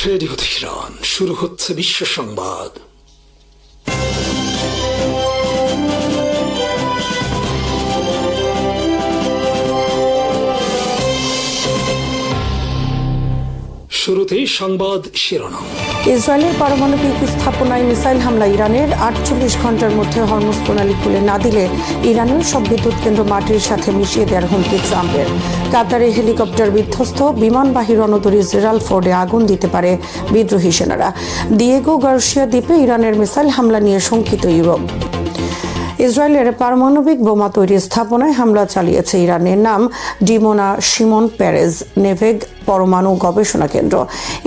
Radio Tehran, শুরু হচ্ছে বিশ্ব সংবাদ। শুরুতেই সংবাদ শিরোনাম। ইসরায়েলের পারমাণবিক স্থাপনায় মিসাইল হামলা ইরানের 48 ঘন্টার মধ্যে হরমুজ প্রণালী খুলে না দিলে ইরানের সব বিদ্যুৎ কেন্দ্র মাটির সাথে মিশিয়ে দেওয়ার হুমকি ট্রাম্পের। কাতারে হেলিকপ্টার বিধ্বস্ত, বিমানবাহী রণতরী জেরাল ফোর্ডে আগুন দিতে পারে বিদ্রোহী সেনারা। দিয়েগো গার্সিয়া দ্বীপে ইরানের মিসাইল হামলা নিয়ে শঙ্কিত ইউরোপ। ইসরায়েলের পারমাণবিক বোমা তৈরি স্থাপনায় হামলা চালিয়েছে ইরানের নাম ডিমোনা শিমন পেরেজ নেভেগ পরমাণু গবেষণা কেন্দ্র।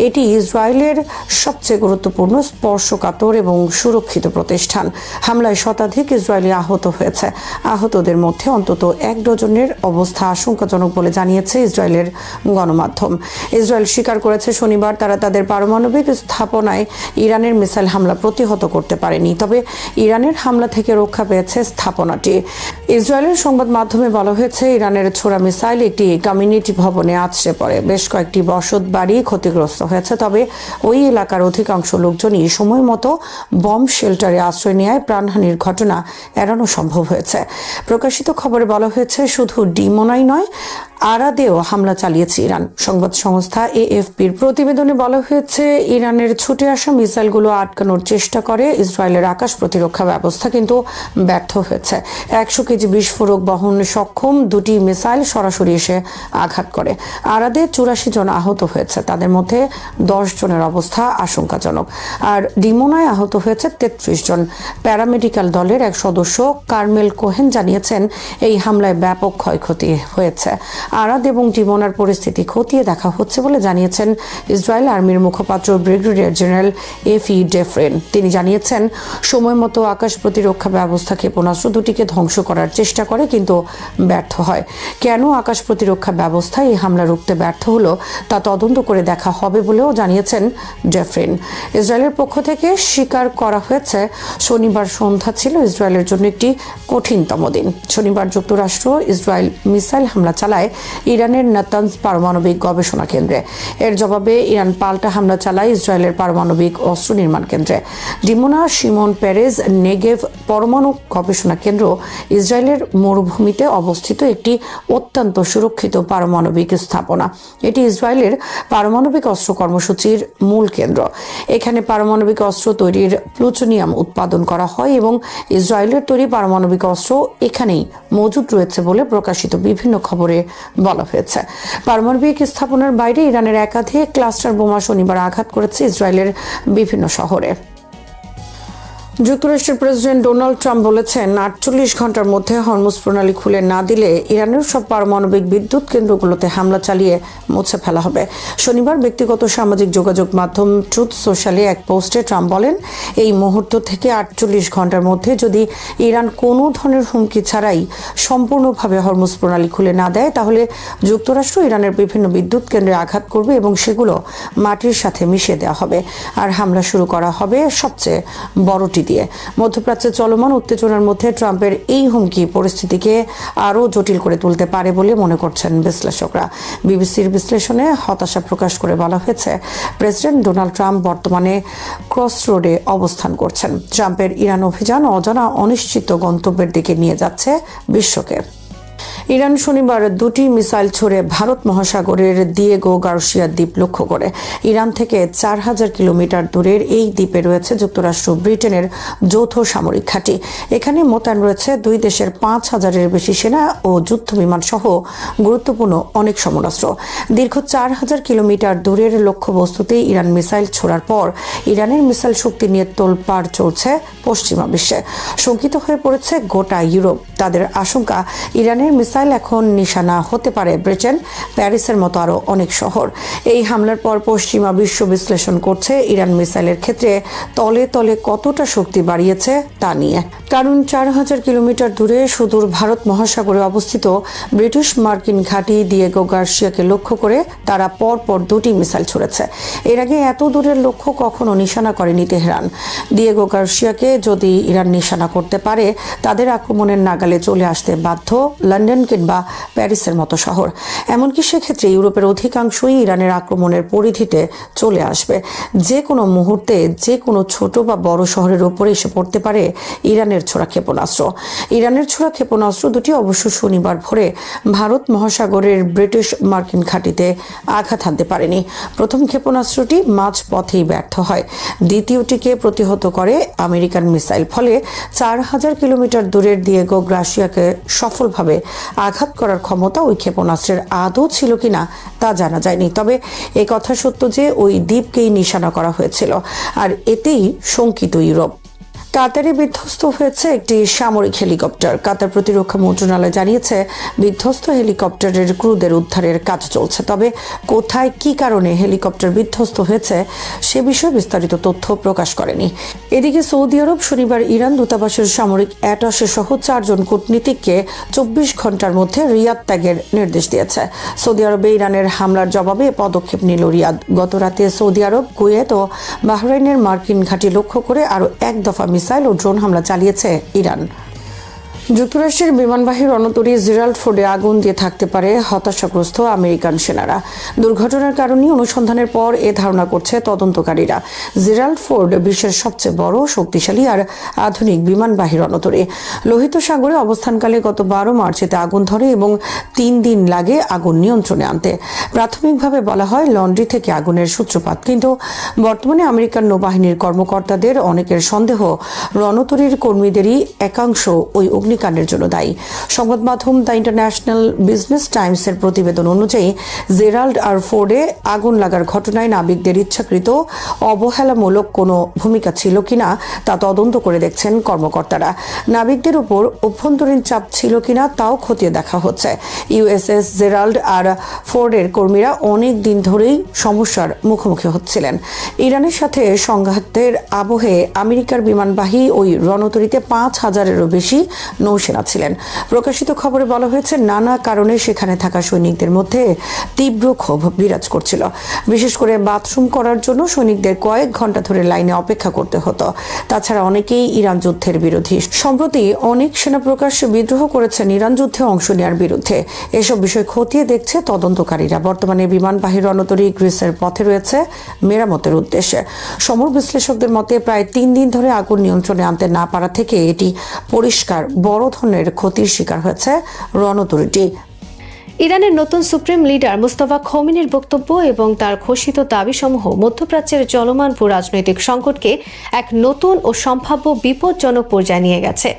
এটি ইসরায়েলের সবচেয়ে গুরুত্বপূর্ণ স্পর্শকাতর এবং সুরক্ষিত প্রতিষ্ঠান। হামলায় শতাধিক ইসরায়েলি আহত হয়েছে। আহতদের মধ্যে অন্তত 1 ডজনের অবস্থা আশঙ্কাজনক বলে জানিয়েছে ইসরায়েলের গণমাধ্যম। ইসরায়েল স্বীকার করেছে শনিবার তারা তাদের পারমাণবিক স্থাপনায় ইরানের মিসাইল হামলা প্রতিহত করতে পারেনি, তবে ইরানের হামলা থেকে রক্ষা পেয়েছে স্থাপনাটি। ইসরায়েলের সংবাদ মাধ্যমে বলা হয়েছে ইরানের ছোড়া মিসাইল একটি কমিউনিটি ভবনে আছড়ে পড়ে। বেশ কয়েকটি বসত বাড়ি ক্ষতিগ্রস্ত হয়েছে, তবে ওই এলাকার অধিকাংশ লোকজনই সময় মতো বম শেল্টারে আশ্রয় নেওয়ায় প্রাণহানির ঘটনা এড়ানো সম্ভব হয়েছে। প্রকাশিত খবরে বলা হয়েছে শুধু ডিমোনাই নয়, আরাদেও হামলা চালিয়েছে ইরান। সংবাদ সংস্থা এএফপির প্রতিবেদনে বলা হয়েছে ইরানের ছুটে আসা মিসাইলগুলো আটকানোর চেষ্টা করে ইসরায়েলের আকাশ প্রতিরক্ষা ব্যবস্থা, কিন্তু ব্যর্থ হয়েছে। 100 কেজি বিস্ফোরক বহন সক্ষম 2টি মিসাইল সরাসরি এসে আঘাত করে। আরাদে 84 জন আহত হয়েছে, তাদের মধ্যে 10 জনের অবস্থা আশঙ্কাজনক। আর ডিমোনায় আহত হয়েছে 33 জন। প্যারামেডিক্যাল দলের এক সদস্য কার্মেল কোহেন জানিয়েছেন এই হামলায় ব্যাপক ক্ষয়ক্ষতি হয়েছে। আরাদ এবং ডিমোনার পরিস্থিতি খতিয়ে দেখা হচ্ছে বলে জানিয়েছেন ইসরায়েল আর্মির মুখপাত্র ব্রিগেডিয়ার জেনারেল এফি ডেফরেন। তিনি জানিয়েছেন সময় মতো আকাশ প্রতিরক্ষা ব্যবস্থা ক্ষেপণাস্ত্র দুটিকে ধ্বংস করার চেষ্টা করে, কিন্তু ব্যর্থ হয়। কেন আকাশ প্রতিরক্ষা ব্যবস্থা এই হামলা রুখতে ব্যর্থ হলো তা তদন্ত করে দেখা হবে বলেও জানিয়েছেন ডেফরেন। ইসরায়েলের পক্ষ থেকে স্বীকার করা হয়েছে শনিবার সন্ধ্যা ছিল ইসরায়েলের জন্য একটি কঠিনতম দিন। শনিবার যুক্তরাষ্ট্র ইসরায়েল মিসাইল হামলা চালায় ইরানের নাতানজ পারমাণবিক গবেষণা কেন্দ্রে। এর জবাবে ইরান পাল্টা হামলা চালায় ইসরায়েলের পারমাণবিক অস্ত্র নির্মাণ কেন্দ্রে। ডিমোনা শিমন পেরেজ নেগেভ পরমাণু গবেষণা কেন্দ্র ইসরায়েলের মরুভূমিতে অবস্থিত একটি অত্যন্ত সুরক্ষিত পারমাণবিক স্থাপনা। এটি ইসরায়েলের পারমাণবিক অস্ত্র কর্মসূচির মূল কেন্দ্র। এখানে পারমাণবিক অস্ত্র তৈরির প্লুটোনিয়াম উৎপাদন করা হয় এবং ইসরায়েলের তৈরি পারমাণবিক অস্ত্র এখানেই মজুদ রয়েছে বলে প্রকাশিত বিভিন্ন খবরে বলা হয়েছে। পারমাণবিক স্থাপনার বাইরে ইরানের একাধিক ক্লাস্টার বোমা শনিবার আঘাত করেছে ইসরায়েলের বিভিন্ন শহরে। যুক্তরাষ্ট্রের প্রেসিডেন্ট ডোনাল্ড ট্রাম্প বলেছেন 48 ঘন্টার মধ্যে হরমুজ প্রণালী খুলে না দিলে ইরানের সব পারমাণবিক বিদ্যুৎ কেন্দ্রগুলোতে হামলা চালিয়ে মুছে ফেলা হবে। শনিবার ব্যক্তিগত সামাজিক যোগাযোগ মাধ্যম ট্রুথ সোশ্যালে এক পোস্টে ট্রাম্প বলেন, এই মুহূর্ত থেকে 48 ঘন্টার মধ্যে যদি ইরান কোনো ধরনের হুমকি ছাড়াই সম্পূর্ণভাবে হরমুজ প্রণালী খুলে না দেয়, তাহলে যুক্তরাষ্ট্র ইরানের বিভিন্ন বিদ্যুৎ কেন্দ্রে আঘাত করবে এবং সেগুলো মাটির সাথে মিশিয়ে দেওয়া হবে। আর হামলা শুরু করা হবে সবচেয়ে বড়টি দিয়ে। মধ্যপ্রাচ্যে চলমান উত্তেজনার মধ্যে ট্রাম্পের এই হুমকি পরিস্থিতিকে আরও জটিল করে তুলতে পারে বলে মনে করছেন বিশ্লেষকরা। বিবিসির বিশ্লেষণে হতাশা প্রকাশ করে বলা হয়েছে, প্রেসিডেন্ট ডোনাল্ড ট্রাম্প বর্তমানে ক্রসরোডে অবস্থান করছেন। ট্রাম্পের ইরান অভিযান অজানা অনিশ্চিত গন্তব্যের দিকে নিয়ে যাচ্ছে বিশ্বকে। ইরান শনিবার 2টি মিসাইল ছড়ে ভারত মহাসাগরের দিয়েগো গার্সিয়া দ্বীপ লক্ষ্য করে। ইরান থেকে 4000 কিলোমিটার দূরের এই দ্বীপে রয়েছে যুক্তরাষ্ট্র ব্রিটেনের যৌথ সামরিক ঘাঁটি। এখানে মোতায়েন রয়েছে 2 দেশের 5000-এর বেশি সেনা ও যুদ্ধ বিমান সহ গুরুত্বপূর্ণ অনেক সমরাস্ত্র। দীর্ঘ 4000 কিলোমিটার দূরের লক্ষ্যবস্তুতে ইরান মিসাইল ছোড়ার পর ইরানের মিসাইল শক্তি নিয়ে তোলপাড় চলছে পশ্চিমা বিশ্বে। শঙ্কিত হয়ে পড়েছে গোটা ইউরোপ। তাদের আশঙ্কা ইরানের মিসাইল এখন নিশানা হতে পারে ব্রিটেন, প্যারিসের মতো আরও অনেক শহর। এই হামলার পর পশ্চিমা বিশ্ব বিশ্লেষণ করছে ইরান মিসাইলের ক্ষেত্রে তলে তলে কতটা শক্তি বাড়িয়েছে তা নিয়ে। কারণ 4000 কিলোমিটার দূরে সুদূর ভারত মহাসাগরে অবস্থিত ব্রিটিশ মার্কিন ঘাঁটি দিয়েগো গার্সিয়াকে লক্ষ্য করে তারা পরপর 2টি মিসাইল ছুড়েছে। এর আগে এত দূরের লক্ষ্য কখনো নিশানা করেনি তেহরান। দিয়েগো গার্সিয়াকে যদি ইরান নিশানা করতে পারে, তাদের আক্রমণের নাগালে চলে আসতে বাধ্য লন্ডন কিংবা প্যারিসের মতো শহর। এমনকি সেক্ষেত্রে ইউরোপের অধিকাংশই ইরানের আক্রমণের পরিধিতে চলে আসবে। যে কোনো মুহূর্তে যে কোনো ছোট বা বড় শহরের উপরে এসে পড়তে পারে ইরানের ছোড়া ক্ষেপণাস্ত্র। ইরানের ছোড়া ক্ষেপণাস্ত্র দুটি অবশ্য শনিবার ভোরে ভারত মহাসাগরের ব্রিটিশ মার্কিন ঘাঁটিতে আঘাত হানতে পারেনি। প্রথম ক্ষেপণাস্ত্রটি মাঝ পথেই ব্যর্থ হয়, দ্বিতীয়টিকে প্রতিহত করে আমেরিকান মিসাইল। ফলে 4000 কিলোমিটার দূরের দিয়েগো গার্সিয়াকে সফলভাবে আঘাত করার ক্ষমতা ওই ক্ষেপণাস্ত্রের আদৌ ছিল কিনা তা জানা যায়নি। তবে এ কথা সত্য যে ওই দ্বীপকেই নিশানা করা হয়েছিল, আর এতেই শঙ্কিত ইউরোপ। কাতারে বিধ্বস্ত হয়েছে একটি সামরিক হেলিকপ্টার। কাতার প্রতিরক্ষা মন্ত্রণালয় জানিয়েছে বিধ্বস্ত হেলিকপ্টারের ক্রুদের উদ্ধারের কাজ চলছে। তবে কোথায় কি কারণে হেলিকপ্টার বিধ্বস্ত হয়েছে সে বিষয়ে বিস্তারিত তথ্য প্রকাশ করেনি। এদিকে সৌদি আরব শনিবার ইরান দূতাবাসের সামরিক অ্যাটাশে সহ 4 জন কূটনীতিককে 24 ঘন্টার মধ্যে রিয়াদ ত্যাগের নির্দেশ দিয়েছে। সৌদি আরবে ইরানের হামলার জবাবে পদক্ষেপ নিল রিয়াদ। গত রাতে সৌদি আরব, কুয়েত ও বাহরাইনের মার্কিন ঘাঁটি লক্ষ্য করে আরও এক দফা মিসাইল ও ড্রোন হামলা চালিয়েছে ইরান। যুক্তরাষ্ট্রের বিমানবাহী রণতরী জেরাল্ড ফোর্ডে আগুন দিয়ে থাকতে পারে হতাশাগ্রস্ত আমেরিকান সেনারা। দুর্ঘটনার কারণে অনুসন্ধানের পর এ ধারণা করছে তদন্তকারীরা। জেরাল্ড ফোর্ড বিশ্বের সবচেয়ে বড়, শক্তিশালী আর আধুনিক বিমানবাহী রণতরী। লোহিত সাগরে অবস্থানকালে গত 12 মার্চ এতে আগুন ধরে এবং 3 দিন লাগে আগুন নিয়ন্ত্রণে আনতে। প্রাথমিকভাবে বলা হয় লন্ড্রি থেকে আগুনের সূত্রপাত, কিন্তু বর্তমানে আমেরিকান নৌবাহিনীর কর্মকর্তাদের অনেকের সন্দেহ রণতরীর কর্মীদেরই একাংশ ওই অগ্নিকাণ্ডের জন্য দায়ী। সংবাদ মাধ্যম দ্য ইন্টারন্যাশনাল বিজনেস টাইমসের প্রতিবেদন অনুযায়ী জেরাল্ড আর ফোর্ডে আগুন লাগার ঘটনায় নাবিকদের ইচ্ছাকৃত অবহেলামূলক কোনো ভূমিকা ছিল কিনা তা তদন্ত করে দেখছেন কর্মকর্তারা। নাবিকদের উপর অভ্যন্তরীণ চাপ ছিল কিনা তাও খতিয়ে দেখা হচ্ছে। ইউএসএস জেরাল্ড আর ফোর্ডের কর্মীরা অনেক দিন ধরেই সমস্যার মুখোমুখি হচ্ছিলেন। ইরানের সাথে সংঘাতের আবহে আমেরিকার বিমানবাহী ওই রণতরীতে 5000-এরও বেশি নৌসেনা ছিলেন। প্রকাশিত খবরে বলা হয়েছে নানা কারণে সেখানে থাকা সৈনিকদের মধ্যে তীব্র ক্ষোভ বিরাজ করছিল। বিশেষ করে বাথরুম করার জন্য সৈনিকদের কয়েক ঘন্টা ধরে লাইনে অপেক্ষা করতে হতো। তাছাড়া অনেকেই ইরান যুদ্ধের বিরোধী। সম্প্রতি অনেক সেনা প্রকাশ্যে বিদ্রোহ করেছেন ইরান যুদ্ধে অংশ নেওয়ার বিরুদ্ধে। এসব বিষয় খতিয়ে দেখছে তদন্তকারীরা। বর্তমানে বিমানবাহী রণতরী গ্রিসের পথে রয়েছে মেরামতের উদ্দেশ্যে। সমর বিশ্লেষকদের মতে প্রায় 3 দিন ধরে আগুন নিয়ন্ত্রণে আনতে না পারা থেকে এটি পরিষ্কার বড় ধরনের ক্ষতির শিকার হয়েছে রণতরীটি। ইরানের নতুন সুপ্রিম লিডার মুস্তাফা খোমেনির বক্তব্য এবং তার ঘোষিত দাবিসমূহ মধ্যপ্রাচ্যের চলমান ভূ রাজনৈতিক সংকটকে এক নতুন ও সম্ভাব্য বিপজ্জনক পর্যায়ে নিয়ে গেছে।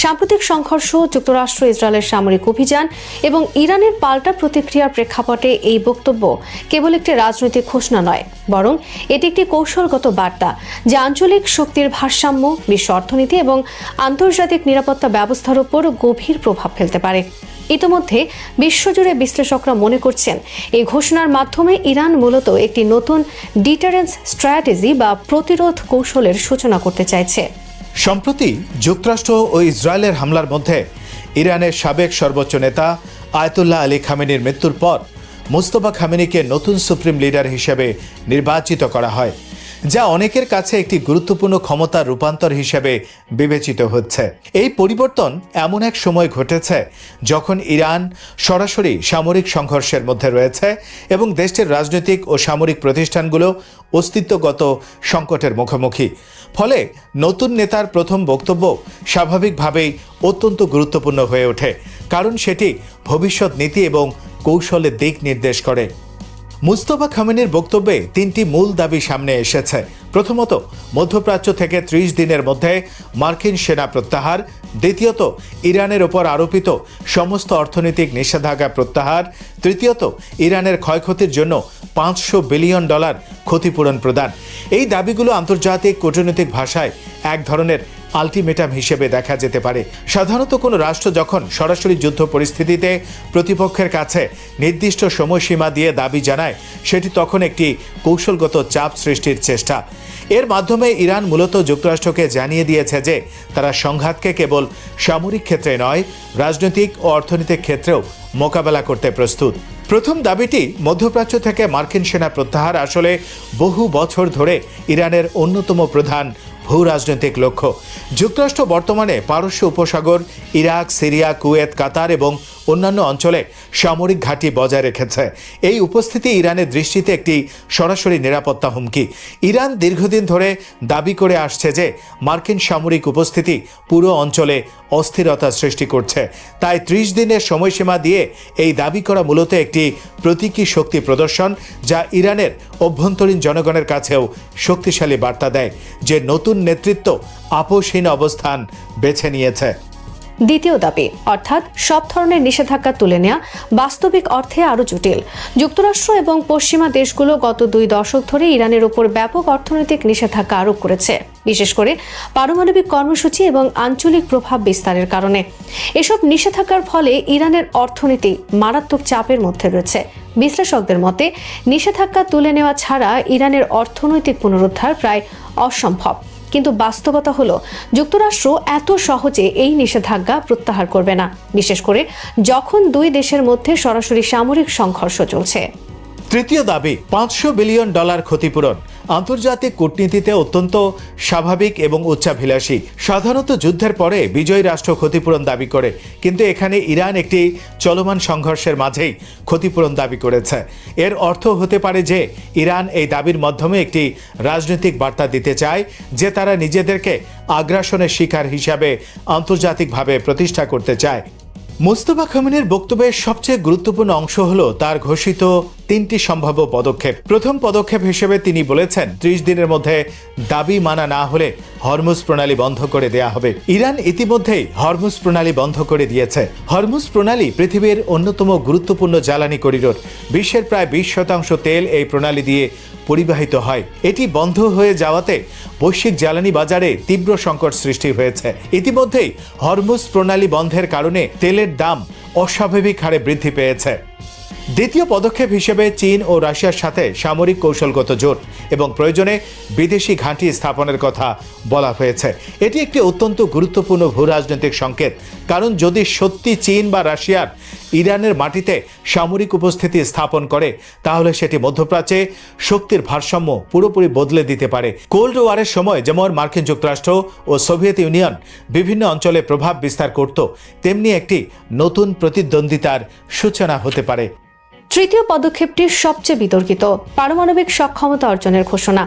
সাম্প্রতিক সংঘর্ষ, যুক্তরাষ্ট্র ইসরায়েলের সামরিক অভিযান এবং ইরানের পাল্টা প্রতিক্রিয়ার প্রেক্ষাপটে এই বক্তব্য কেবল একটি রাজনৈতিক ঘোষণা নয়, বরং এটি একটি কৌশলগত বার্তা যা আঞ্চলিক শক্তির ভারসাম্য, বিশ্ব অর্থনীতি এবং আন্তর্জাতিক নিরাপত্তা ব্যবস্থার উপর গভীর প্রভাব ফেলতে পারে। ইতোমধ্যে বিশ্বজুড়ে বিশ্লেষকরা মনে করছেন এই ঘোষণার মাধ্যমে ইরান মূলত একটি নতুন ডিটারেন্স স্ট্র্যাটেজি বা প্রতিরোধ কৌশলের সূচনা করতে চাইছে। সম্প্রতি যুক্তরাষ্ট্র ও ইসরায়েলের হামলার মধ্যে ইরানের সাবেক সর্বোচ্চ নেতা আয়াতুল্লাহ আলী খামেনির মৃত্যুর পর মুস্তফা খামেনিকে নতুন সুপ্রিম লিডার হিসেবে নির্বাচিত করা হয়, যা অনেকের কাছে একটি গুরুত্বপূর্ণ ক্ষমতার রূপান্তর হিসেবে বিবেচিত হচ্ছে। এই পরিবর্তন এমন এক সময় ঘটেছে যখন ইরান সরাসরি সামরিক সংঘর্ষের মধ্যে রয়েছে এবং দেশটির রাজনৈতিক ও সামরিক প্রতিষ্ঠানগুলো অস্তিত্বগত সংকটের মুখোমুখি। ফলে নতুন নেতার প্রথম বক্তব্য স্বাভাবিকভাবেই অত্যন্ত গুরুত্বপূর্ণ হয়ে ওঠে, কারণ সেটি ভবিষ্যৎ নীতি এবং কৌশলের দিক নির্দেশ করে। মুস্তফা খামেনির বক্তব্যে 3টি মূল দাবি সামনে এসেছে। প্রথমত, মধ্যপ্রাচ্য থেকে 30 দিনের মধ্যে মার্কিন সেনা প্রত্যাহার। দ্বিতীয়ত, ইরানের ওপর আরোপিত সমস্ত অর্থনৈতিক নিষেধাজ্ঞা প্রত্যাহার। তৃতীয়ত, ইরানের ক্ষয়ক্ষতির জন্য $500 বিলিয়ন ক্ষতিপূরণ প্রদান। এই দাবিগুলো আন্তর্জাতিক কূটনৈতিক ভাষায় এক ধরনের আলটিমেটাম হিসেবে দেখা যেতে পারে। সাধারণত কোনো রাষ্ট্র যখন সরাসরি যুদ্ধ পরিস্থিতিতে প্রতিপক্ষের কাছে নির্দিষ্ট সময়সীমা দিয়ে দাবি জানায়, সেটি তখন একটি কৌশলগত চাপ সৃষ্টির চেষ্টা। এর মাধ্যমে ইরান মূলত যুক্তরাষ্ট্রকে জানিয়ে দিয়েছে যে তারা সংঘাতকে কেবল সামরিক ক্ষেত্রে নয়, রাজনৈতিক ও অর্থনৈতিক ক্ষেত্রেও মোকাবেলা করতে প্রস্তুত। প্রথম দাবিটি মধ্যপ্রাচ্য থেকে মার্কিন সেনা প্রত্যাহার আসলে বহু বছর ধরে ইরানের অন্যতম প্রধান ভূ রাজনৈতিক লক্ষ্য। যুক্তরাষ্ট্র বর্তমানে পারস্য উপসাগর, ইরাক, সিরিয়া, কুয়েত, কাতার এবং অন্যান্য অঞ্চলে সামরিক ঘাঁটি বজায় রেখেছে। এই উপস্থিতি ইরানের দৃষ্টিতে একটি সরাসরি নিরাপত্তা হুমকি। ইরান দীর্ঘদিন ধরে দাবি করে আসছে যে মার্কিন সামরিক উপস্থিতি পুরো অঞ্চলে অস্থিরতা সৃষ্টি করছে। তাই 30 দিনের সময়সীমা দিয়ে এই দাবি করা মূলত একটি প্রতীকী শক্তি প্রদর্শন, যা ইরানের অভ্যন্তরীণ জনগণের কাছেও শক্তিশালী বার্তা দেয় যে নতুন নেতৃত্ব আপোষহীন অবস্থান বেছে নিয়েছে। দ্বিতীয় দাবি, অর্থাৎ সব ধরনের নিষেধাজ্ঞা তুলে নেওয়া বাস্তবিক অর্থে আরও জটিল। যুক্তরাষ্ট্র এবং পশ্চিমা দেশগুলো গত 2 দশক ধরে ইরানের উপর ব্যাপক অর্থনৈতিক নিষেধাজ্ঞা আরোপ করেছে, বিশেষ করে পারমাণবিক কর্মসূচি এবং আঞ্চলিক প্রভাব বিস্তারের কারণে। এসব নিষেধাজ্ঞার ফলে ইরানের অর্থনীতি মারাত্মক চাপের মধ্যে রয়েছে। বিশ্লেষকদের মতে নিষেধাজ্ঞা তুলে নেওয়া ছাড়া ইরানের অর্থনৈতিক পুনরুদ্ধার প্রায় অসম্ভব। কিন্তু বাস্তবতা হলো যুক্তরাষ্ট্র এত সহজে এই নিষেধাজ্ঞা প্রত্যাহার করবে না, বিশেষ করে যখন 2 দেশের মধ্যে সরাসরি সামরিক সংঘর্ষ চলছে। তৃতীয় দাবি, $500 বিলিয়ন ক্ষতিপূরণ। আন্তর্জাতিক কূটনীতিতে অত্যন্ত স্বাভাবিক এবং উচ্চাভিলাষী। সাধারণত যুদ্ধের পরে বিজয়ী রাষ্ট্র ক্ষতিপূরণ দাবি করে, কিন্তু এখানে ইরান একটি চলমান সংঘর্ষের মাঝেই ক্ষতিপূরণ দাবি করেছে। এর অর্থ হতে পারে যে ইরান এই দাবির মাধ্যমে একটি রাজনৈতিক বার্তা দিতে চায় যে তারা নিজেদেরকে আগ্রাসনের শিকার হিসাবে আন্তর্জাতিকভাবে প্রতিষ্ঠা করতে চায়। মুস্তফা খামেনির বক্তব্যের সবচেয়ে গুরুত্বপূর্ণ অংশ হল তার ঘোষিত 3টি সম্ভাব্য পদক্ষেপ। প্রথম পদক্ষেপ হিসেবে তিনি বলেছেন 30 দিনের মধ্যে দাবি মানা না হলে হরমুজ প্রণালী বন্ধ করে দেয়া হবে। ইরান ইতিমধ্যেই হরমুজ প্রণালী বন্ধ করে দিয়েছে। হরমুজ প্রণালী পৃথিবীর অন্যতম গুরুত্বপূর্ণ জ্বালানি করিডোর। বিশ্বের প্রায় 20% তেল এই প্রণালী দিয়ে পরিবাহিত হয়। এটি বন্ধ হয়ে যাওয়াতে বৈশ্বিক জ্বালানি বাজারে তীব্র সংকট সৃষ্টি হয়েছে। ইতিমধ্যেই হরমুজ প্রণালী বন্ধের কারণে তেলের দাম অস্বাভাবিক হারে বৃদ্ধি পেয়েছে। দ্বিতীয় পদক্ষেপ হিসেবে চীন ও রাশিয়ার সাথে সামরিক কৌশলগত জোট এবং প্রয়োজনে বিদেশি ঘাঁটি স্থাপনের কথা বলা হয়েছে। এটি একটি অত্যন্ত গুরুত্বপূর্ণ ভূরাজনৈতিক সংকেত, কারণ যদি সত্যি চীন বা রাশিয়ার ইরানের মাটিতে সামরিক উপস্থিতি স্থাপন করে তাহলে সেটি মধ্যপ্রাচ্যে শক্তির ভারসাম্য পুরোপুরি বদলে দিতে পারে। কোল্ড ওয়ারের সময় যেমন মার্কিন যুক্তরাষ্ট্র ও সোভিয়েত ইউনিয়ন বিভিন্ন অঞ্চলে প্রভাব বিস্তার করত, তেমনি একটি নতুন প্রতিদ্বন্দ্বিতার সূচনা হতে পারে। তৃতীয় পদক্ষেপটি সবচেয়ে বিতর্কিত, পারমাণবিক সক্ষমতা অর্জনের ঘোষণা।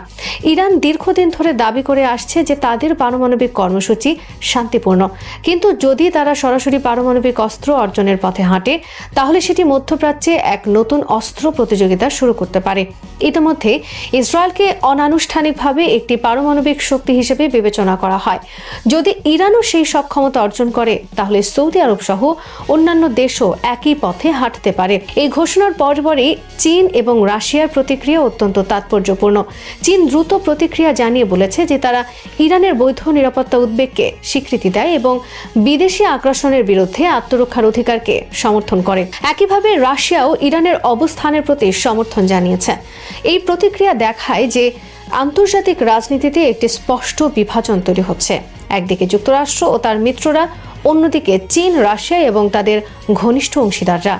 ইরান দীর্ঘদিন ধরে দাবি করে আসছে যে তাদের পারমাণবিক কর্মসূচি শান্তিপূর্ণ, কিন্তু যদি তারা সরাসরি পারমাণবিক অস্ত্র অর্জনের পথে হাঁটে তাহলে সেটি মধ্যপ্রাচ্যে এক নতুন অস্ত্র প্রতিযোগিতা শুরু করতে পারে। ইতিমধ্যে ইসরায়েলকে অনানুষ্ঠানিকভাবে একটি পারমাণবিক শক্তি হিসেবে বিবেচনা করা হয়। যদি ইরানও সেই সক্ষমতা অর্জন করে তাহলে সৌদি আরব সহ অন্যান্য দেশও একই পথে হাঁটতে পারে। এই ঘোষণার পরপরই চীন এবং রাশিয়ার প্রতিক্রিয়া অত্যন্ত তাৎপর্যপূর্ণ। চীন দ্রুত প্রতিক্রিয়া জানিয়ে বলেছে যে তারা ইরানের বৈধ নিরাপত্তা উদ্বেগকে স্বীকৃতি দেয় এবং বিদেশি আগ্রাসনের বিরুদ্ধে আত্মরক্ষার অধিকারকে সমর্থন করে। একইভাবে রাশিয়াও ইরানের অবস্থানের প্রতি সমর্থন জানিয়েছে। এই প্রতিক্রিয়া দেখায় যে আন্তর্জাতিক রাজনীতিতে একটি স্পষ্ট বিভাজন তৈরি হচ্ছে। একদিকে যুক্তরাষ্ট্র ও তার মিত্ররা, অন্যদিকে চীন, রাশিয়া এবং তাদের ঘনিষ্ঠ অংশীদাররা।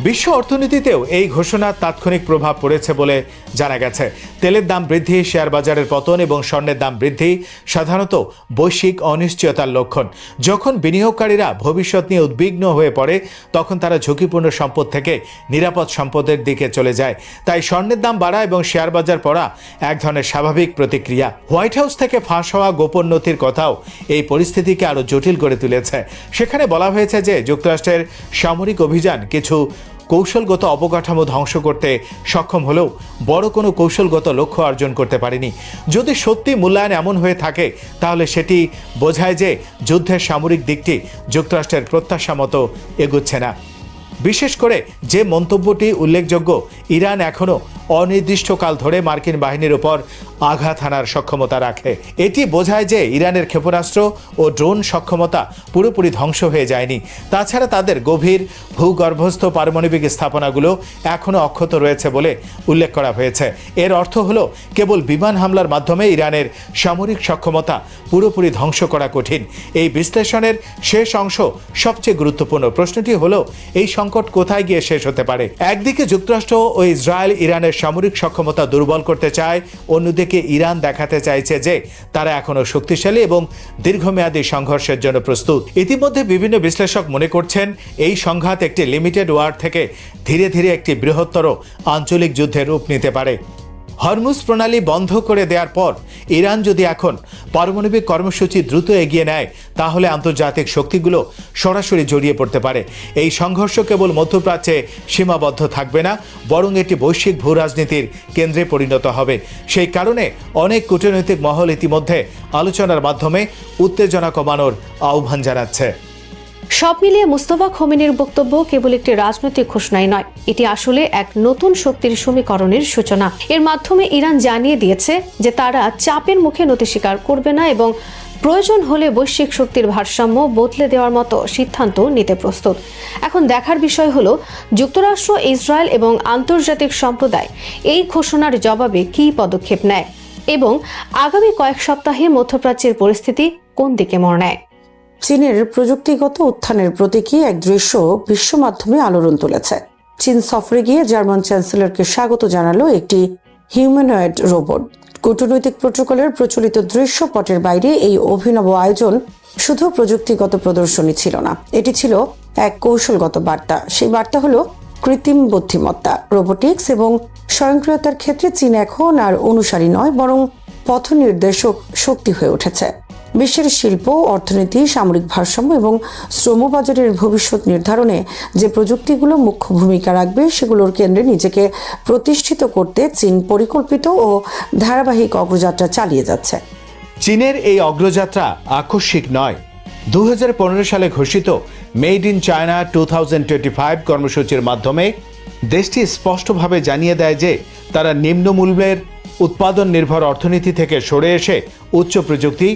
বিশ্ব অর্থনীতিতেও এই ঘোষণার তাৎক্ষণিক প্রভাব পড়েছে বলে জানা গেছে। তেলের দাম বৃদ্ধি, শেয়ার বাজারের পতন এবং স্বর্ণের দাম বৃদ্ধি সাধারণত বৈশ্বিক অনিশ্চয়তার লক্ষণ। যখন বিনিয়োগকারীরা ভবিষ্যৎ নিয়ে উদ্বিগ্ন হয়ে পড়ে তখন তারা ঝুঁকিপূর্ণ সম্পদ থেকে নিরাপদ সম্পদের দিকে চলে যায়। তাই স্বর্ণের দাম বাড়া এবং শেয়ার বাজার পড়া এক ধরনের স্বাভাবিক প্রতিক্রিয়া। হোয়াইট হাউস থেকে ফাঁস হওয়া গোপন নথির কথাও এই পরিস্থিতিকে আরও জটিল করে তুলেছে। সেখানে বলা হয়েছে যে যুক্তরাষ্ট্রের সামরিক অভিযান কিছু কৌশলগত অবকাঠামো ধ্বংস করতে সক্ষম হলেও বড় কোনো কৌশলগত লক্ষ্য অর্জন করতে পারেনি। যদি সত্যি মূল্যায়ন এমন হয়ে থাকে তাহলে সেটি বোঝায় যে যুদ্ধের সামরিক দিকটি যুক্তরাষ্ট্রের প্রত্যাশা মতো এগুচ্ছে না। বিশেষ করে যে মন্তব্যটি উল্লেখযোগ্য, ইরান এখনও অনির্দিষ্টকাল ধরে মার্কিন বাহিনীর উপর আঘাত হানার সক্ষমতা রাখে। এটি বোঝায় যে ইরানের ক্ষেপণাস্ত্র ও ড্রোন সক্ষমতা পুরোপুরি ধ্বংস হয়ে যায়নি। তাছাড়া তাদের গভীর ভূগর্ভস্থ পারমাণবিক স্থাপনাগুলো এখনও অক্ষত রয়েছে বলে উল্লেখ করা হয়েছে। এর অর্থ হলো কেবল বিমান হামলার মাধ্যমে ইরানের সামরিক সক্ষমতা পুরোপুরি ধ্বংস করা কঠিন। এই বিশ্লেষণের শেষ অংশ সবচেয়ে গুরুত্বপূর্ণ। প্রশ্নটি হলো এই সংকট কোথায় গিয়ে শেষ হতে পারে? একদিকে যুক্তরাষ্ট্র ও ইসরায়েল ইরানের সামরিক সক্ষমতা দুর্বল করতে চায়, অন্যদিকে ইরান দেখাতে চাইছে যে তারা এখনো শক্তিশালী এবং দীর্ঘমেয়াদী সংঘর্ষের জন্য প্রস্তুত। ইতিমধ্যে বিভিন্ন বিশ্লেষক মনে করছেন এই সংঘাত একটি লিমিটেড ওয়ার থেকে ধীরে ধীরে একটি বৃহত্তর আঞ্চলিক যুদ্ধের রূপ নিতে পারে। হরমুজ প্রণালী বন্ধ করে দেওয়ার পর ইরান যদি এখন পারমাণবিক কর্মসূচি দ্রুত এগিয়ে নেয়, তাহলে আন্তর্জাতিক শক্তিগুলো সরাসরি জড়িয়ে পড়তে পারে। এই সংঘর্ষ কেবল মধ্যপ্রাচ্যে সীমাবদ্ধ থাকবে না, বরং এটি বৈশ্বিক ভূরাজনীতির কেন্দ্রে পরিণত হবে। সেই কারণে অনেক কূটনৈতিক মহল ইতিমধ্যে আলোচনার মাধ্যমে উত্তেজনা কমানোর আহ্বান জানাচ্ছে। সব মিলিয়ে মুস্তফা খোমেনির বক্তব্য কেবল একটি রাজনৈতিক ঘোষণাই নয়, এটি আসলে এক নতুন শক্তির সমীকরণের সূচনা। এর মাধ্যমে ইরান জানিয়ে দিয়েছে যে তারা চাপের মুখে নতি স্বীকার করবে না এবং প্রয়োজন হলে বৈশ্বিক শক্তির ভারসাম্য বদলে দেওয়ার মতো সিদ্ধান্ত নিতে প্রস্তুত। এখন দেখার বিষয় হলো যুক্তরাষ্ট্র, ইসরায়েল এবং আন্তর্জাতিক সম্প্রদায় এই ঘোষণার জবাবে কী পদক্ষেপ নেয় এবং আগামী কয়েক সপ্তাহে মধ্যপ্রাচ্যের পরিস্থিতি কোন দিকে মোড় নেয়। চীনের প্রযুক্তিগত উত্থানের প্রতীকী এক দৃশ্য বিশ্ব মাধ্যমে আলোড়ন তুলেছে। চীন সফরে গিয়ে জার্মান চ্যান্সেলরকে স্বাগত জানালো একটি হিউম্যানয়েড রোবট। কূটনৈতিক প্রোটোকলের প্রচলিত দৃশ্যপটের বাইরে এই অভিনব আয়োজন শুধু প্রযুক্তিগত প্রদর্শনী ছিল না, এটি ছিল এক কৌশলগত বার্তা। সেই বার্তা হলো কৃত্রিম বুদ্ধিমত্তা, রোবোটিক্স এবং স্বয়ংক্রিয়তার ক্ষেত্রে চীন এখন আর অনুসারী নয়, বরং পথনির্দেশক শক্তি হয়ে উঠেছে। বিশ্বের শিল্প, অর্থনীতি, সামরিক ভারসাম্য এবং শ্রমবাজারের ভবিষ্যৎ নির্ধারণে যে প্রযুক্তিগুলো মুখ্য ভূমিকা রাখবে, সেগুলোর কেন্দ্রে নিজেকে প্রতিষ্ঠিত করতে চীন পরিকল্পিত ও ধারাবাহিক অগ্রযাত্রা চালিয়ে যাচ্ছে। চীনের এই অগ্রযাত্রা আকস্মিক নয়। 2015 সালে ঘোষিত মেড ইন চায়না 2025 কর্মসূচির মাধ্যমে দেশটি স্পষ্টভাবে জানিয়ে দেয় যে তারা নিম্নমূল্যের উৎপাদন নির্ভর অর্থনীতি থেকে সরে এসে উচ্চ প্রযুক্তি,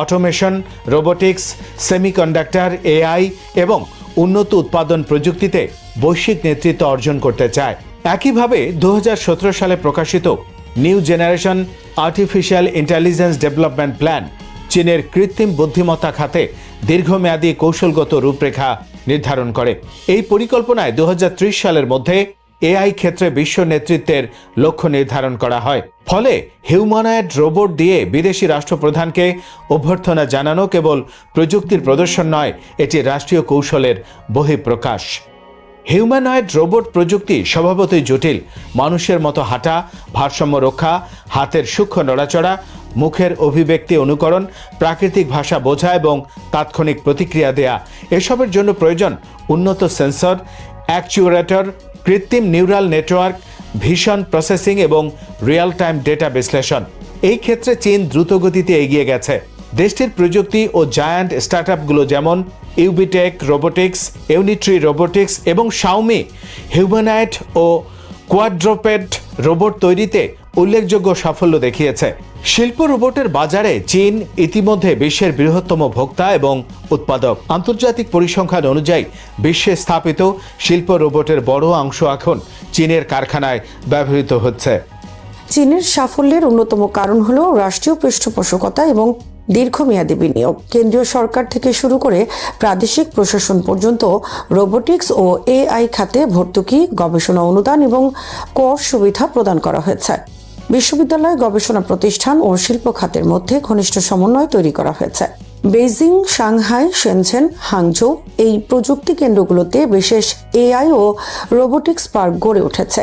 অটোমেশন, রোবোটিক্স, সেমিকন্ডাক্টর, এআই এবং উন্নত উৎপাদন প্রযুক্তিতে বৈশ্বিক নেতৃত্ব অর্জন করতে চায়। একইভাবে 2017 সালে প্রকাশিত new generation artificial intelligence development plan চীনের কৃত্রিম বুদ্ধিমত্তা খাতে দীর্ঘমেয়াদী কৌশলগত রূপরেখা নির্ধারণ করে। এই পরিকল্পনায় 2030 সালের মধ্যে এআই ক্ষেত্রে বিশ্ব নেতৃত্বের লক্ষ্য নির্ধারণ করা হয়। ফলে হিউম্যানয়েড রোবট দিয়ে বিদেশি রাষ্ট্রপ্রধানকে অভ্যর্থনা জানানো কেবল প্রযুক্তির প্রদর্শন নয়, এটি রাষ্ট্রীয় কৌশলের বহিঃপ্রকাশ। হিউম্যানয়েড রোবট প্রযুক্তি স্বভাবতই জটিল। মানুষের মতো হাঁটা, ভারসাম্য রক্ষা, হাতের সূক্ষ্ম নড়াচড়া, মুখের অভিব্যক্তি অনুকরণ, প্রাকৃতিক ভাষা বোঝা এবং তাৎক্ষণিক প্রতিক্রিয়া দেয়া, এসবের জন্য প্রয়োজন উন্নত সেন্সর, অ্যাকচুয়েটর, কৃত্রিম নিউরাল নেটওয়ার্ক, ভিশন প্রসেসিং এবং রিয়েল টাইম ডেটা বিশ্লেষণ। এই ক্ষেত্রে চীন দ্রুতগতিতে এগিয়ে গেছে। দেশটির প্রযুক্তি ও জায়ান্ট স্টার্টআপগুলো যেমন ইউবিটেক রোবোটিক্স, ইউনিট্রি রোবোটিক্স এবং শাওমি হিউম্যানয়েড ও কোয়াড্রোপেড রোবট তৈরিতে উল্লেখযোগ্য সাফল্য দেখিয়েছে। শিল্প রোবটের বাজারে চীন ইতিমধ্যে বিশ্বের বৃহত্তম ভোক্তা এবং উৎপাদক। আন্তর্জাতিক পরিসংখ্যান অনুযায়ী বিশ্বে স্থাপিত শিল্প রোবটের বড় অংশ এখন চীনের কারখানায় ব্যবহৃত হচ্ছে। চীনের সাফল্যের অন্যতম কারণ হলো রাষ্ট্রীয় পৃষ্ঠপোষকতা এবং দীর্ঘমেয়াদী বিনিয়োগ। কেন্দ্রীয় সরকার থেকে শুরু করে প্রাদেশিক প্রশাসন পর্যন্ত রোবোটিক্স ও এআই খাতে ভর্তুকি, গবেষণা অনুদান এবং কর সুবিধা প্রদান করা হয়েছে। বিশ্ববিদ্যালয়, গবেষণা প্রতিষ্ঠান ও শিল্প খাতের মধ্যে ঘনিষ্ঠ সমন্বয় তৈরি করা হয়েছে। বেইজিং, সাংহাই, শেনঝেন, হাংঝৌ এই প্রযুক্তি কেন্দ্রগুলোতে বিশেষ এআই ও রোবোটিক্স পার্ক গড়ে উঠেছে।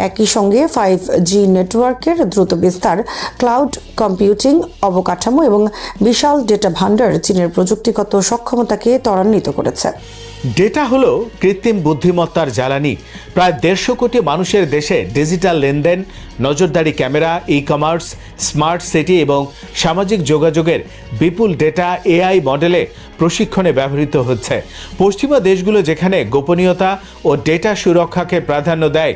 একই সঙ্গে 5G নেটওয়ার্কের দ্রুত বিস্তার, ক্লাউড কম্পিউটিং অবকাঠামো এবং বিশাল ডেটা ভান্ডার চীনের প্রযুক্তিগত সক্ষমতাকে ত্বরান্বিত করেছে। ডেটা হলো কৃত্রিম বুদ্ধিমত্তার জ্বালানি। প্রায় 150 কোটি মানুষের দেশে ডিজিটাল লেনদেন, নজরদারি camera, e commerce, smart city এবং সামাজিক যোগাযোগের বিপুল ডেটা এআই মডেলে প্রশিক্ষণে ব্যবহৃত হচ্ছে। পশ্চিমা দেশগুলো যেখানে গোপনীয়তা ও ডেটা সুরক্ষাকে প্রাধান্য দেয়,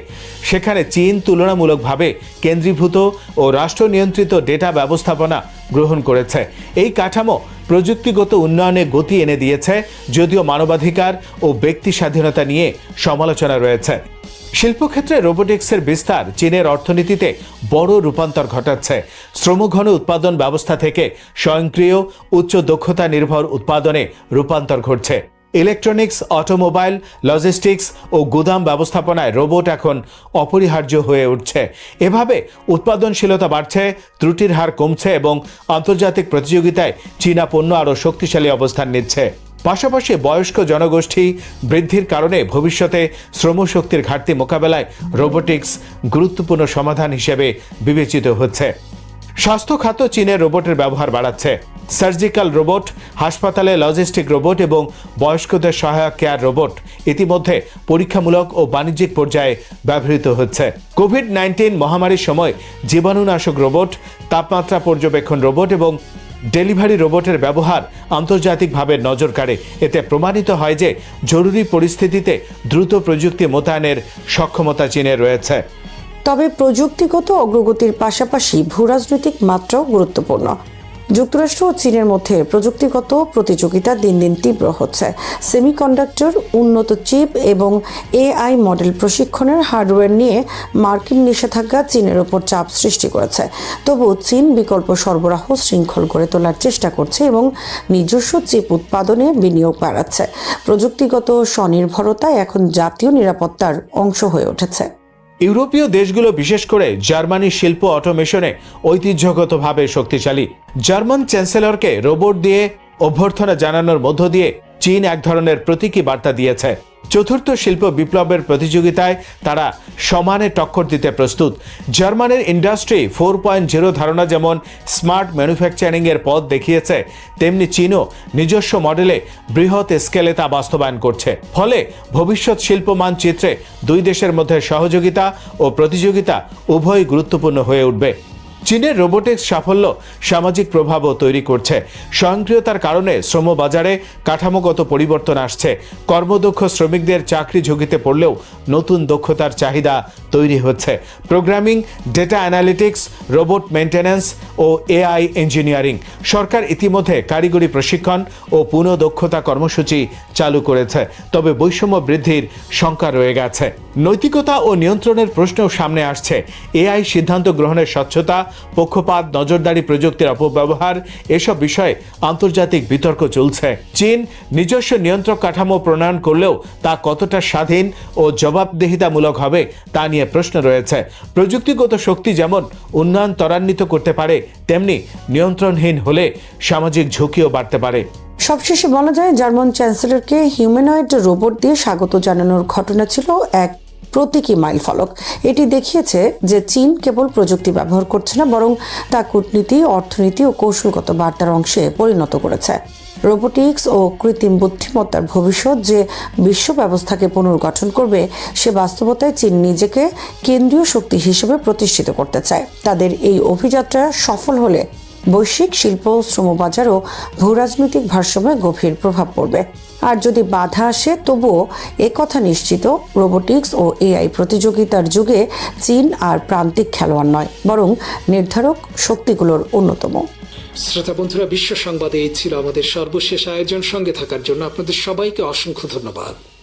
সেখানে চীন তুলনামূলকভাবে কেন্দ্রীভূত ও রাষ্ট্র নিয়ন্ত্রিত ডেটা ব্যবস্থাপনা গ্রহণ করেছে। এই কাঠামো প্রযুক্তিগত উন্নয়নে গতি এনে দিয়েছে, যদিও মানবাধিকার ও ব্যক্তি স্বাধীনতা নিয়ে সমালোচনা রয়েছে। শিল্পক্ষেত্রে রোবোটিক্সের বিস্তার চীনের অর্থনীতিতে বড় রূপান্তর ঘটাচ্ছে। শ্রমঘন উৎপাদন ব্যবস্থা থেকে স্বয়ংক্রিয় উচ্চ দক্ষতা নির্ভর উৎপাদনে রূপান্তর ঘটছে। ইলেকট্রনিক্স, অটোমোবাইল, লজিস্টিক্স ও গুদাম ব্যবস্থাপনায় রোবট এখন অপরিহার্য হয়ে উঠছে। এভাবে উৎপাদনশীলতা বাড়ছে, ত্রুটির হার কমছে এবং আন্তর্জাতিক প্রতিযোগিতায় চীনা পণ্য আরও শক্তিশালী অবস্থান নিচ্ছে। পাশাপাশি বয়স্ক জনগোষ্ঠী বৃদ্ধির কারণে ভবিষ্যতে শ্রমশক্তির ঘাটতি মোকাবেলায় রোবোটিক্স গুরুত্বপূর্ণ সমাধান হিসেবে বিবেচিত হচ্ছে। স্বাস্থ্য খাত চীনের রোবটের ব্যবহার বাড়াচ্ছে। সার্জিক্যাল রোবট, হাসপাতালে লজিস্টিক রোবট এবং বয়স্কদের সহায়ক কেয়ার রোবট ইতিমধ্যে পরীক্ষামূলক ও বাণিজ্যিক পর্যায়ে ব্যবহৃত হচ্ছে। কোভিড-19 মহামারীর সময় জীবাণুনাশক রোবট, তাপমাত্রা পর্যবেক্ষণ রোবট এবং ডেলিভারি রোবটের ব্যবহার আন্তর্জাতিকভাবে নজর কাড়ে। এতে প্রমাণিত হয় যে জরুরি পরিস্থিতিতে দ্রুত প্রযুক্তি মোতায়েনের সক্ষমতা চীনের রয়েছে। তবে প্রযুক্তিগত অগ্রগতির পাশাপাশি ভূরাজনৈতিক মাত্রাও গুরুত্বপূর্ণ। যুক্তরাষ্ট্র ও চীনের মধ্যে প্রযুক্তিগত প্রতিযোগিতা দিন দিন তীব্র হচ্ছে। সেমিকন্ডাক্টর, উন্নত চিপ এবং এআই মডেল প্রশিক্ষণের হার্ডওয়্যার নিয়ে মার্কিন নিষেধাজ্ঞা চীনের ওপর চাপ সৃষ্টি করেছে। তবু চীন বিকল্প সরবরাহ শৃঙ্খল গড়ে তোলার চেষ্টা করছে এবং নিজস্ব চিপ উৎপাদনে বিনিয়োগ বাড়াচ্ছে। প্রযুক্তিগত স্বনির্ভরতা এখন জাতীয় নিরাপত্তার অংশ হয়ে উঠেছে। ইউরোপীয় দেশগুলো, বিশেষ করে জার্মানি শিল্প অটোমেশনে ঐতিহ্যগতভাবে শক্তিশালী। জার্মান চ্যান্সেলরকে রোবট দিয়ে অভ্যর্থনা জানানোর মধ্য দিয়ে চীন এক ধরনের প্রতীকী বার্তা দিয়েছে। চতুর্থ শিল্প বিপ্লবের প্রতিযোগিতায় তারা সমানে টক্কর দিতে প্রস্তুত। জার্মানের ইন্ডাস্ট্রি 4.0 ধারণা যেমন স্মার্ট ম্যানুফ্যাকচারিং এর পথ দেখিয়েছে, তেমনি চীনও নিজস্ব মডেলে বৃহৎ স্কেলে তা বাস্তবায়ন করছে। ফলে ভবিষ্যৎ শিল্প মানচিত্রে দুই দেশের মধ্যে সহযোগিতা ও প্রতিযোগিতা উভয়ই গুরুত্বপূর্ণ হয়ে উঠবে। চীনের রোবোটিক্স সাফল্য সামাজিক প্রভাবও তৈরি করছে। স্বয়ংক্রিয়তার কারণে শ্রমবাজারে কাঠামোগত পরিবর্তন আসছে। কর্মদক্ষ শ্রমিকদের চাকরি ঝুঁকিতে পড়লেও নতুন দক্ষতার চাহিদা তৈরি হচ্ছে। Programming, data analytics, robot maintenance ও এআই ইঞ্জিনিয়ারিং। সরকার ইতিমধ্যে কারিগরি প্রশিক্ষণ ও পুনঃদক্ষতা কর্মসূচি চালু করেছে। তবে বৈষম্য বৃদ্ধির শঙ্কা রয়ে গেছে। নৈতিকতা ও নিয়ন্ত্রণের প্রশ্নও সামনে আসছে। এআই সিদ্ধান্ত গ্রহণের স্বচ্ছতা, পক্ষপাত, নজরদারি, প্রযুক্তির অপব্যবহার, এসব বিষয়ে আন্তর্জাতিক বিতর্ক চলছে। চীন নিজস্ব নিয়ন্ত্রক কাঠামো প্রণয়ন করলেও তা কতটা স্বাধীন ও জবাবদিহিতামূলক হবে তা নিয়ে প্রশ্ন রয়েছে। প্রযুক্তিগত শক্তি যেমন উন্নয়ন ত্বরান্বিত করতে পারে, তেমনি নিয়ন্ত্রণহীন হলে সামাজিক ঝুঁকিও বাড়তে পারে। সবশেষে বলা যায়, জার্মান চ্যান্সেলরকে হিউম্যানয়েড রোবট দিয়ে স্বাগত জানানোর ঘটনা ছিল এক প্রতীকী মাইলফলক। এটি দেখিয়েছে যে চীন কেবল প্রযুক্তি ব্যবহার করছে না, বরং তা কূটনীতি, অর্থনীতি ও কৌশলগত বার্তার অংশে পরিণত করেছে। রোবোটিক্স ও কৃত্রিম বুদ্ধিমত্তার ভবিষ্যৎ যে বিশ্ব ব্যবস্থাকে পুনর্গঠন করবে, সে বাস্তবতায় চীন নিজেকে কেন্দ্রীয় শক্তি হিসেবে প্রতিষ্ঠিত করতে চায়। তাদের এই অভিযাত্রা সফল হলে বৈশ্বিক শিল্প, শ্রমবাজার ও ভূরাজনৈতিক ভারসাম্যে গভীর প্রভাব পড়বে। আর যদি বাধা আসে, তবুও একথা নিশ্চিত, রোবোটিক্স ও এআই প্রতিযোগিতার যুগে চীন আর প্রান্তিক খেলোয়াড় নয়, বরং নির্ধারক শক্তিগুলোর অন্যতম। শ্রোতা বন্ধুরা, বিশ্ব সংবাদে এই ছিল আমাদের সর্বশেষ আয়োজন। সঙ্গে থাকার জন্য আপনাদের সবাইকে অসংখ্য ধন্যবাদ।